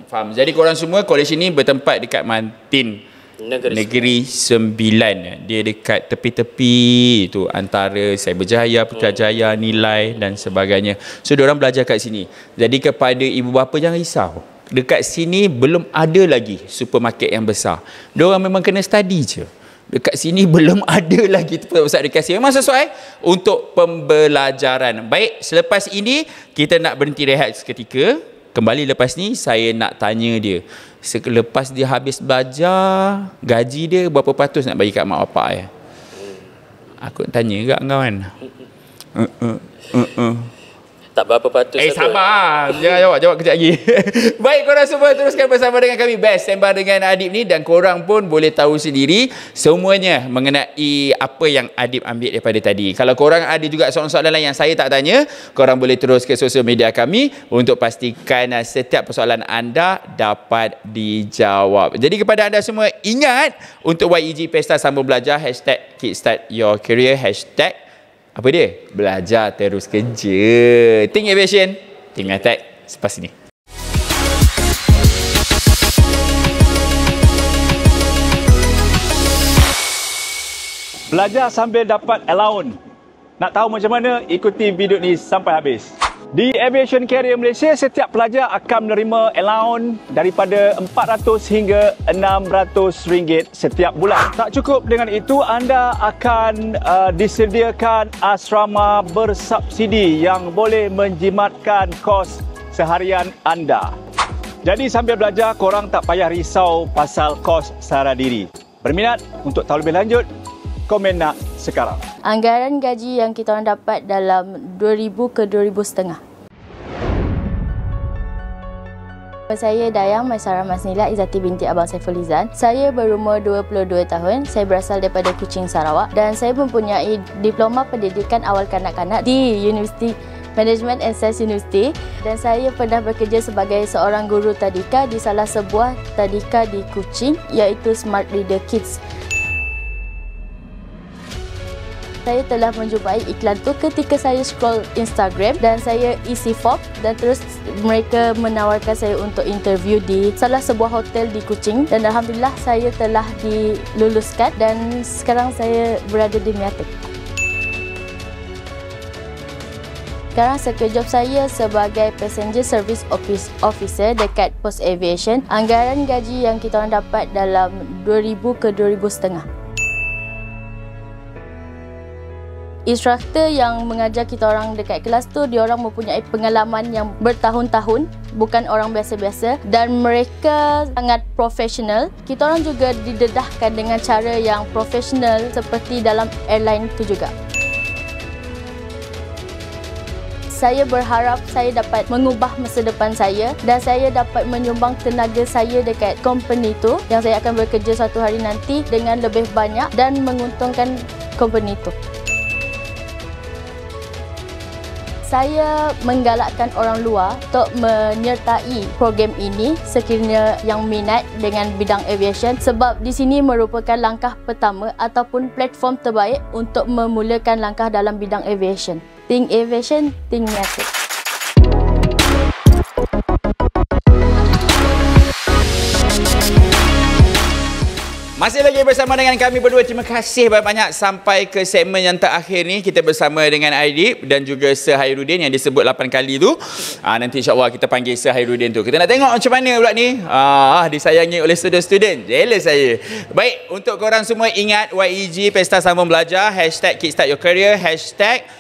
Faham. Jadi korang semua college ini bertempat dekat Mantin Negeri Sembilan. Dia dekat tepi-tepi tu antara Cyberjaya, Putrajaya, Nilai dan sebagainya. So diorang belajar kat sini. Jadi kepada ibu bapa jangan risau. Dekat sini belum ada lagi supermarket yang besar. Diorang memang kena study je. Dekat sini belum ada lagi pusat edukasi. Memang sesuai untuk pembelajaran. Baik, selepas ini kita nak berhenti rehat seketika. Kembali lepas ni saya nak tanya dia, selepas dia habis belajar, gaji dia berapa peratus nak bagi kat mak bapak ya? Aku nak tanya kat kau kan. tak berapa patut. Sabar. Jangan jawab kejap lagi. Baik, korang semua teruskan bersama dengan kami Best Sembang dengan Adib ni, dan korang pun boleh tahu sendiri semuanya mengenai apa yang Adib ambil daripada tadi. Kalau korang ada juga soalan-soalan lain yang saya tak tanya, korang boleh terus ke sosial media kami untuk pastikan setiap persoalan anda dapat dijawab. Jadi kepada anda semua, ingat untuk YEG Pesta Sambung Belajar, #KickStartYourCareer, apa dia? Belajar terus kerja. Think Aviation, Think Attack selepas ini. Belajar sambil dapat allowance. Nak tahu macam mana? Ikuti video ni sampai habis. Di Aviation Carrier Malaysia, setiap pelajar akan menerima allowance daripada RM400 hingga RM600 setiap bulan. Tak cukup dengan itu, anda akan disediakan asrama bersubsidi yang boleh menjimatkan kos seharian anda. Jadi sambil belajar, korang tak payah risau pasal kos sara diri. Berminat untuk tahu lebih lanjut? Komen nak sekarang. Anggaran gaji yang kita orang dapat dalam 2,000 ke 2,500. Saya Dayang Maisara Masnila Izzati binti Abang Saifulizan. Saya berumur 22 tahun. Saya berasal daripada Kuching, Sarawak, dan saya mempunyai diploma pendidikan awal kanak-kanak di Universiti Management and Science University, dan saya pernah bekerja sebagai seorang guru tadika di salah sebuah tadika di Kuching, iaitu Smart Reader Kids. Saya telah menjumpai iklan tu ketika saya scroll Instagram, dan saya isi form, dan terus mereka menawarkan saya untuk interview di salah sebuah hotel di Kuching, dan alhamdulillah saya telah diluluskan dan sekarang saya berada di Miatek. Sekarang job saya sebagai Passenger Service Officer dekat Post Aviation. Anggaran gaji yang kita orang dapat dalam 2,000 ke 2,500. Instruktor yang mengajar kita orang dekat kelas tu, dia orang mempunyai pengalaman yang bertahun-tahun, bukan orang biasa-biasa, dan mereka sangat profesional. Kita orang juga didedahkan dengan cara yang profesional seperti dalam airline tu juga. Saya berharap saya dapat mengubah masa depan saya, dan saya dapat menyumbang tenaga saya dekat company tu yang saya akan bekerja suatu hari nanti dengan lebih banyak dan menguntungkan company tu. Saya menggalakkan orang luar untuk menyertai program ini sekiranya yang minat dengan bidang aviation, sebab di sini merupakan langkah pertama ataupun platform terbaik untuk memulakan langkah dalam bidang aviation. Think Aviation, Think Miatek. Masih lagi bersama dengan kami berdua. Terima kasih banyak-banyak sampai ke segmen yang terakhir ni. Kita bersama dengan Adib dan juga Sir Hairudin yang disebut 8 kali tu. Nanti insyaAllah kita panggil Sir Hairudin tu. Kita nak tengok macam mana pula ni. Disayangi oleh student-student. Jealous saya. Baik, untuk korang semua ingat YEG Pesta Sambung Belajar, #KickStartYourCareer,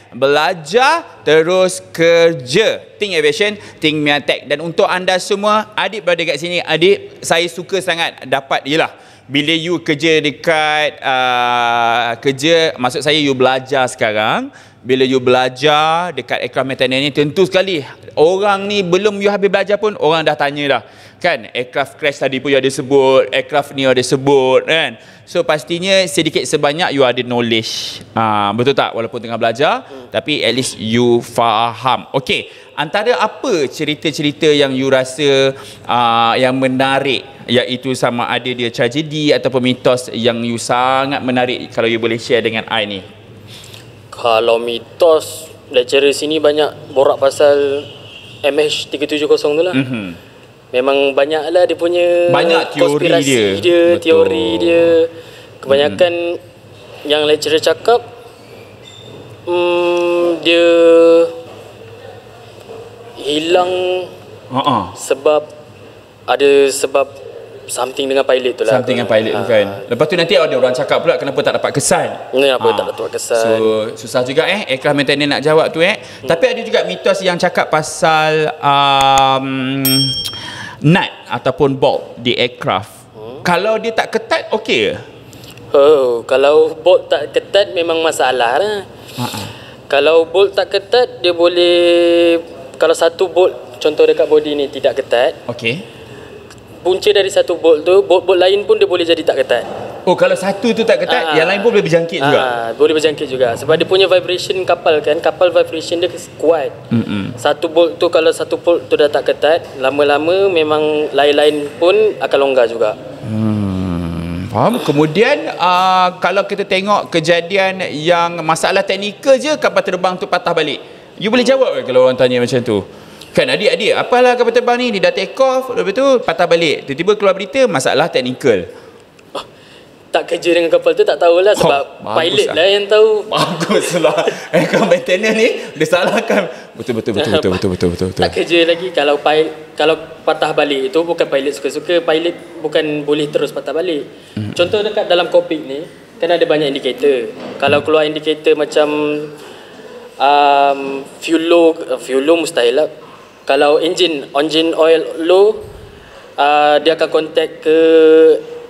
#Belajar Terus Kerja. Think Aviation, Think Miatek. Dan untuk anda semua, Adib berada kat sini. Adib, saya suka sangat dapat, yelah, bila you kerja dekat maksud saya you belajar sekarang, bila you belajar dekat aircraft maintenance ni, tentu sekali orang ni belum you habis belajar pun orang dah tanya dah, kan, aircraft crash tadi pun you ada sebut, aircraft ni ada sebut, kan. So pastinya sedikit sebanyak you ada knowledge, betul tak, walaupun tengah belajar tapi at least you faham. Okey, antara apa cerita-cerita yang you rasa yang menarik, iaitu sama ada dia tragedi ataupun mitos yang you sangat menarik, kalau you boleh share dengan I ni? Kalau mitos, lecturer sini banyak borak pasal MH370 tu lah. Memang banyaklah dia punya banyak teori dia teori dia. Kebanyakan yang lecturer cakap, dia hilang sebab ada sebab something dengan pilot tu lah. Something dengan pilot tu kan. Lepas tu nanti ada orang cakap pula kenapa tak dapat kesan. Kenapa tak dapat kesan. So susah juga aircraft maintenance nak jawab tu Tapi ada juga mitos yang cakap pasal nut ataupun bolt di aircraft. Kalau dia tak ketat, okey ke? Kalau bolt tak ketat memang masalah lah. Kalau bolt tak ketat, dia boleh, kalau satu bolt contoh dekat body ni tidak ketat, Okey. punca dari satu bolt tu, bolt lain pun dia boleh jadi tak ketat. Oh, kalau satu tu tak ketat, yang lain pun boleh berjangkit juga. Boleh berjangkit juga. Sebab dia punya vibration kapal kan, kapal vibration dia kuat. Satu bolt tu, kalau satu bolt tu dah tak ketat, lama-lama memang lain-lain pun akan longgar juga. Faham? Kemudian kalau kita tengok kejadian yang masalah teknikal je, kapal terbang tu patah balik. You boleh jawab ke kalau orang tanya macam tu? Kan adik-adik, apalah kapal terbang ni, dia dah take off, lepas tu patah balik. Tiba-tiba keluar berita masalah teknikal. Tak kerja dengan kapal tu tak tahulah, sebab pilot lah yang tahu. Baguslah. Kau maintenance ni dia salahkan. Betul. Tak kerja lagi. Kalau patah balik itu bukan pilot suka-suka, pilot bukan boleh terus patah balik. Contoh dekat dalam kokpit ni kan ada banyak indikator. Kalau keluar indikator macam fuel low mustahil lah. Kalau engine oil low, dia akan contact ke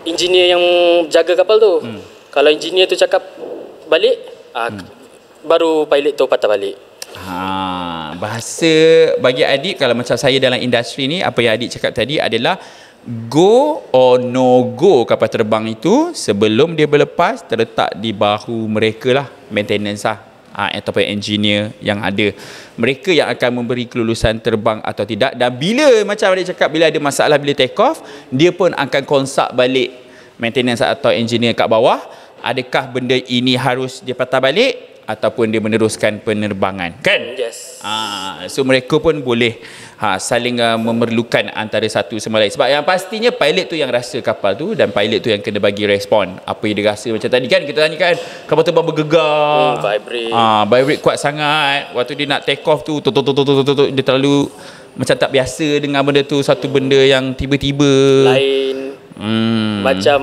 engineer yang jaga kapal tu. Kalau engineer tu cakap balik, baru pilot tu patah balik. Bahasa bagi adik, kalau macam saya dalam industri ni, apa yang adik cakap tadi adalah go or no go kapal terbang itu sebelum dia berlepas terletak di bahu mereka lah, maintenance lah, ataupun engineer yang ada. Mereka yang akan memberi kelulusan terbang atau tidak. Dan bila, macam adik cakap, bila ada masalah bila take off, dia pun akan consult balik maintenance atau engineer kat bawah, adakah benda ini harus dia patah balik ataupun dia meneruskan penerbangan, kan? Yes. So mereka pun boleh saling memerlukan antara satu sama lain. Sebab yang pastinya pilot tu yang rasa kapal tu, dan pilot tu yang kena bagi respon apa yang dia rasa. Macam tadi kan kita tanya kan, kapal terbang bergegar, vibrate kuat sangat. Waktu dia nak take off tu, dia terlalu macam tak biasa dengan benda tu, satu benda yang tiba-tiba lain, macam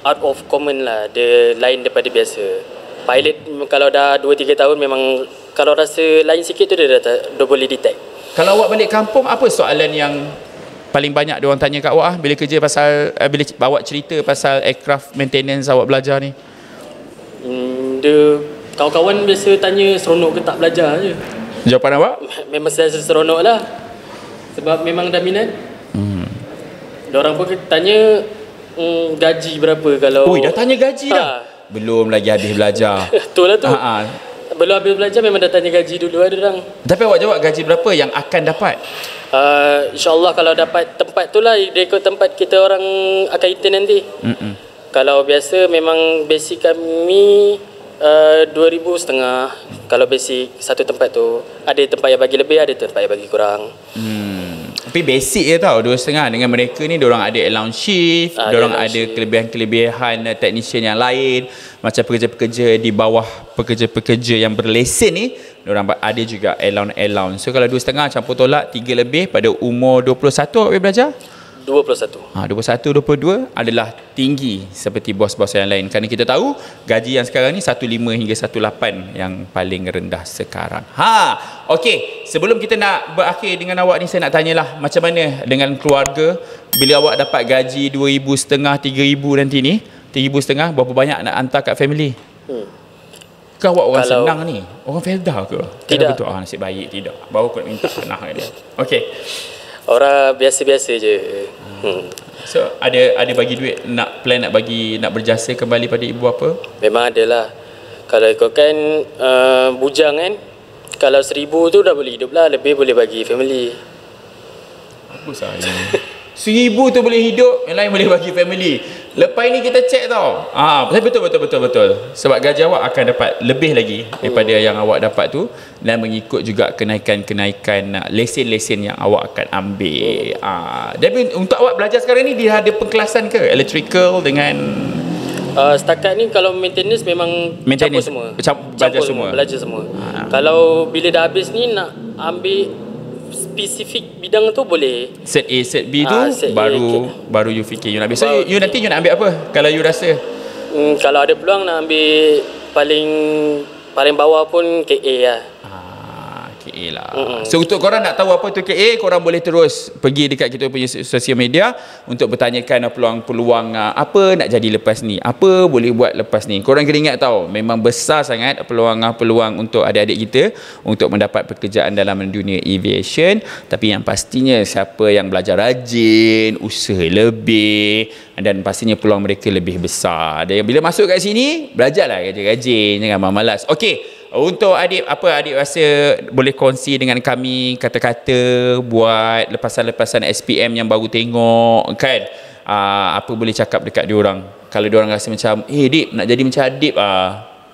out of common lah, dia lain daripada biasa. Pilot kalau dah 2-3 tahun memang kalau rasa lain sikit tu dia dah boleh detect. Kalau awak balik kampung, apa soalan yang paling banyak dia orang tanya kat awak bila kerja pasal bila awak cerita pasal aircraft maintenance awak belajar ni? Dia kawan-kawan biasa tanya seronok ke tak belajar je. Jawapan awak? Memang sentiasa seronok lah. Sebab memang dah minat. Diorang pun tanya gaji berapa kalau... Dah tanya gaji dah? Belum lagi habis belajar. Betul lah tu. Belum habis belajar memang dah tanya gaji dulu ada orang. Tapi awak jawab gaji berapa yang akan dapat? InsyaAllah kalau dapat tempat tu lah, dia ikut tempat kita orang akan intern nanti. Kalau biasa memang basic kami 2,500. Kalau basic satu tempat tu, ada tempat yang bagi lebih, ada tempat yang bagi kurang. Tapi basic je tau, 2,500. Dengan mereka ni diorang ada allowance shift, diorang ada kelebihan-kelebihan technician yang lain. Macam pekerja-pekerja di bawah pekerja-pekerja yang berlesen ni, diorang ada juga allowance. So kalau 2,500 campur tolak 3 lebih pada umur 21 awak belajar? 21. 21, 22 adalah tinggi seperti bos-bos yang lain. Kerana kita tahu gaji yang sekarang ni 15 hingga 18 yang paling rendah sekarang. Okey, sebelum kita nak berakhir dengan awak ni, saya nak tanyalah macam mana dengan keluarga bila awak dapat gaji 2,500, 3,000 nanti ni, 3,500, berapa banyak nak hantar kat family? Kau awak orang kalau senang ni, orang Felda ke? Tidak. Betul, nasib baik tidak. Baru kau nak minta tanah dia. Okey. Orang biasa-biasa je. So ada bagi duit, nak plan nak berjasa kembali pada ibu bapa? Memang ada lah. Kalau ikutkan bujang kan, kalau 1,000 tu dah boleh hidup lah, lebih boleh bagi family. Apa saya 1,000 tu boleh hidup, yang lain boleh bagi family. Lepas ni kita check tau. Betul. Sebab gaji awak akan dapat lebih lagi daripada yang awak dapat tu, dan mengikut juga kenaikan lesen-lesen yang awak akan ambil. Tapi untuk awak belajar sekarang ni, dia ada pengkelasan ke? Electrical dengan setakat ni kalau maintenance memang campur semua. Belajar semua. Kalau bila dah habis ni nak ambil spesifik bidang tu boleh. Set A, set B tu baru you fikir you nak ambil. So you nanti you nak ambil apa kalau you rasa? Kalau ada peluang nak ambil paling bawah pun KA lah. KA lah. So untuk korang nak tahu apa tu KA, korang boleh terus pergi dekat kita punya sosial media untuk bertanyakan peluang-peluang apa nak jadi lepas ni, apa boleh buat lepas ni. Korang kena ingat tau, memang besar sangat peluang untuk adik-adik kita untuk mendapat pekerjaan dalam dunia aviation. Tapi yang pastinya siapa yang belajar rajin, usaha lebih, dan pastinya peluang mereka lebih besar. Dan bila masuk kat sini, belajarlah rajin-rajin, jangan malas. Okey. Untuk adik, apa adik rasa boleh kongsi dengan kami kata-kata buat lepasan-lepasan SPM yang baru tengok kan? Apa boleh cakap dekat diorang? Kalau diorang rasa macam, Dip nak jadi macam Adib,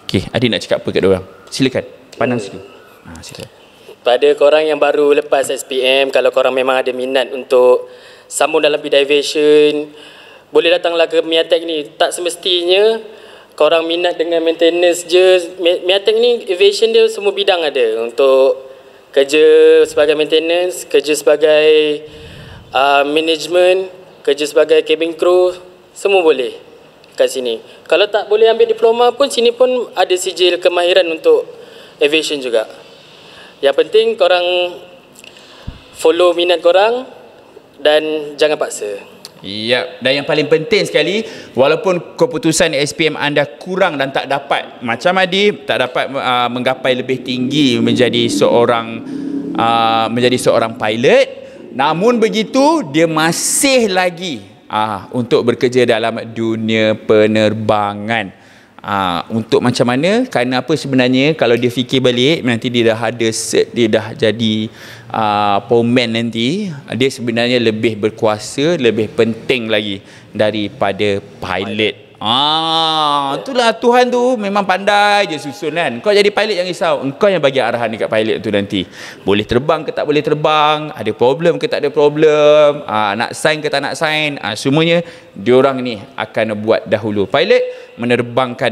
okey, adik nak cakap apa kat diorang? Silakan, pandang situ. Silakan. Pada korang yang baru lepas SPM, kalau korang memang ada minat untuk sambung dalam bidang aviation, boleh datanglah ke MIATEC ni. Tak semestinya korang minat dengan maintenance je. MIATEC ni aviation dia semua bidang ada. Untuk kerja sebagai maintenance, kerja sebagai management, kerja sebagai cabin crew, semua boleh kat sini. Kalau tak boleh ambil diploma pun, sini pun ada sijil kemahiran untuk aviation juga. Yang penting korang follow minat korang dan jangan paksa. Ya, dan yang paling penting sekali, walaupun keputusan SPM anda kurang dan tak dapat, macam Adib, tak dapat menggapai lebih tinggi menjadi seorang pilot, namun begitu dia masih lagi untuk bekerja dalam dunia penerbangan. Untuk macam mana, kerana apa sebenarnya, kalau dia fikir balik, nanti dia dah ada cert, dia dah jadi pomen nanti, dia sebenarnya lebih berkuasa, lebih penting lagi daripada pilot. Itulah Tuhan tu memang pandai je susun kan. Kau jadi pilot jangan risau, engkau yang bagi arahan dekat pilot tu nanti. Boleh terbang ke tak boleh terbang, ada problem ke tak ada problem, nak sign ke tak nak sign, semuanya diorang ni akan buat dahulu. Pilot menerbangkan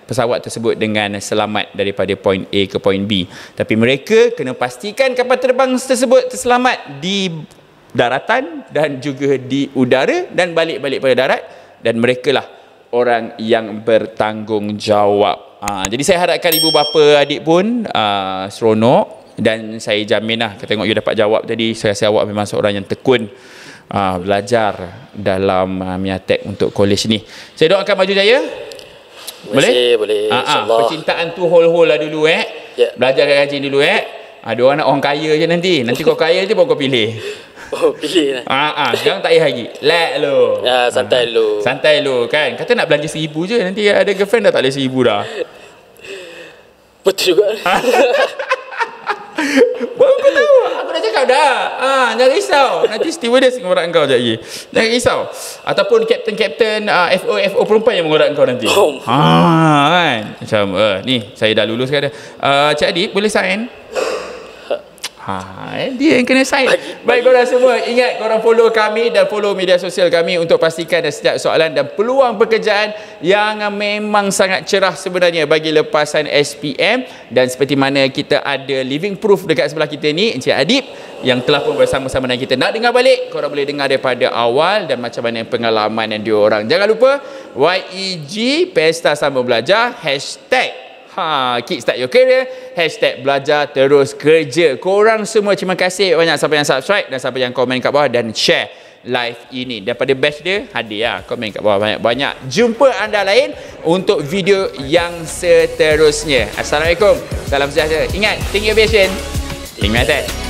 pesawat tersebut dengan selamat daripada point A ke point B. Tapi mereka kena pastikan kapal terbang tersebut terselamat di daratan dan juga di udara dan balik-balik pada darat, dan mereka lah orang yang bertanggungjawab. Jadi saya harapkan ibu bapa adik pun seronok, dan saya jamin lah, tengok you dapat jawab tadi, saya rasa awak memang seorang yang tekun belajar dalam MIATEC untuk college ni. Saya doakan maju jaya. Boleh? Boleh. InsyaAllah. Percintaan tu hold lah dulu Belajar rajin dulu Ada orang nak orang kaya je nanti. Nanti kau kaya je baru kau pilih. Pilih lah. Sekarang tak payah lagi. Let lu. Santai lu. Santai lu kan. Kata nak belanja 1,000 je, nanti ada girlfriend dah tak boleh 1,000 dah. Betul juga. Baru kau tahu. Aku dah cakap dah. Jangan risau. Nanti stewardess mengorak kau sekejap lagi. Jangan risau. Ataupun kapten FO perempuan yang mengorak kau nanti. Kan. Macam ni saya dah lulus kan. Cik Adib boleh sign? Dia yang kena sign. Baik korang semua, ingat korang follow kami dan follow media sosial kami untuk pastikan setiap soalan dan peluang pekerjaan yang memang sangat cerah sebenarnya bagi lepasan SPM. Dan seperti mana kita ada living proof dekat sebelah kita ni, Encik Adib yang telah pun bersama-sama dengan kita. Nak dengar balik, korang boleh dengar daripada awal dan macam mana pengalaman yang diorang. Jangan lupa YEG Pesta Sambung Belajar, hashtag Kickstart Your Career, hashtag belajar terus kerja. Korang semua terima kasih banyak siapa yang subscribe dan siapa yang komen kat bawah dan share live ini. Daripada batch dia, hadiah komen kat bawah banyak-banyak. Jumpa anda lain untuk video yang seterusnya. Assalamualaikum, salam sejahtera. Ingat, think aviation, think MIATEC.